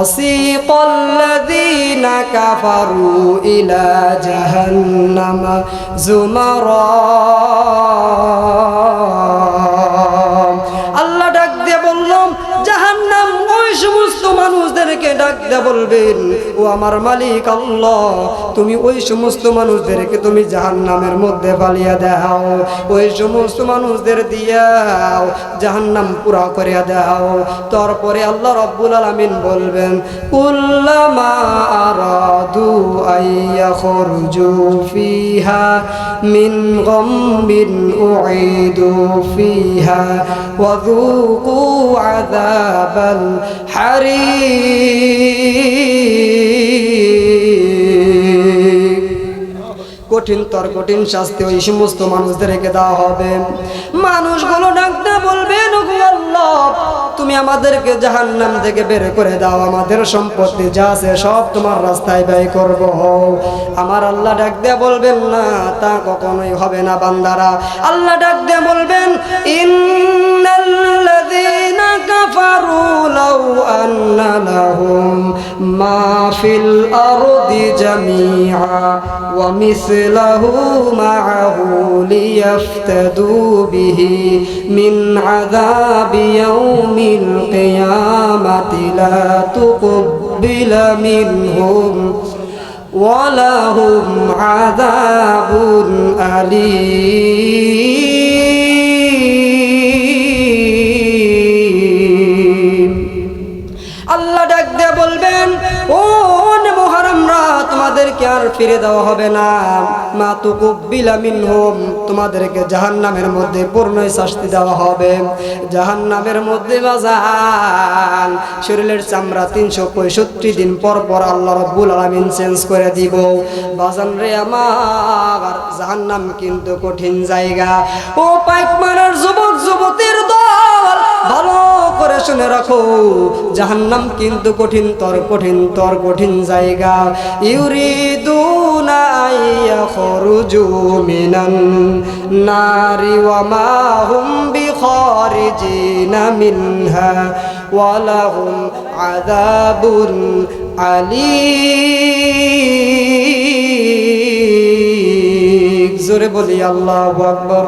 وسيق الذين كفروا إلى جهنم زمرا আল্লাহ ডাক দিয়ে বললাম জাহান্নাম ওই সমস্ত মানুষদেরকে ডাক দিয়ে বলবেন, ও আমার মালিক আল্লাহ, তুমি ওই সমস্ত মানুষদেরকে তুমি জাহান্নামের মধ্যে ফালিয়ে দাও, ওই সমস্ত মানুষদের দিয়াও জাহান্নাম পুরা করে দাও। তারপরে আল্লাহ রাব্বুল আলামিন বলবেন, কুল্লামা আরাদু আইয়াখরুজু ফিহা মিন গাম্মিন উঈদু ফিহা ওয়া যুকু আযাবাল হারিক। কঠিন শাস্তি ওই সমস্ত মানুষদেরকে দেওয়া হবে। মানুষগুলো ডাকতে বলবেন, ওগো আল্লাহ, তুমি আমাদেরকে জাহান্নাম থেকে বের করে দাও, আমাদের সম্পত্তি যা আছে সব তোমার রাস্তায় ব্যয় করব। আমার আল্লাহ ডাক দিয়ে বলবেন, না, তা কখনোই হবে না বান্দারা। আল্লাহ ডাক দিয়ে বলবেন, ইন্নাল্লাযীনা কাফারু লাউ আন্না লাহুম মা ফিল আরদি জামিআ ওয়া মিসলাহু মা'আহু লিয়াফতাদু বিহি মিন আযাবি ইয়াউমিল কিয়ামাতি লা তুকবিলা মিনহুম ওয়া লাহুম আযাবুন আলীম। আল্লাহ ডাক দিয়ে বলবেন, ও মুহাররমরা, তোমাদেরকে আর ফিরে দেওয়া হবে না। মা তুকবিলা মিনহুম, তোমাদেরকে জাহান্নামের মধ্যে পূর্ণ শাস্তি দেওয়া হবে। জাহান্নামের মধ্যে বাজান শরীরের চামড়া 365 দিন পর পর আল্লাহ রাব্বুল আলামিন চেঞ্জ করে দিব। বাজান রে আমার, জাহান্নাম কিন্তু কঠিন জায়গা। ও পাইকমারের যুবক যুবতীর দল, ভালো করে শুনে রাখো, জাহান্নাম কিন্তু কঠিন জায়গা। ইউরিদুনা আইয়াখরুজু মিনান নারি ওয়া মা হুম বিখারিজিনা মিনহা ওয়া লাহুম আযাবুন আলীম। জোরে বলি আল্লাহু আকবার।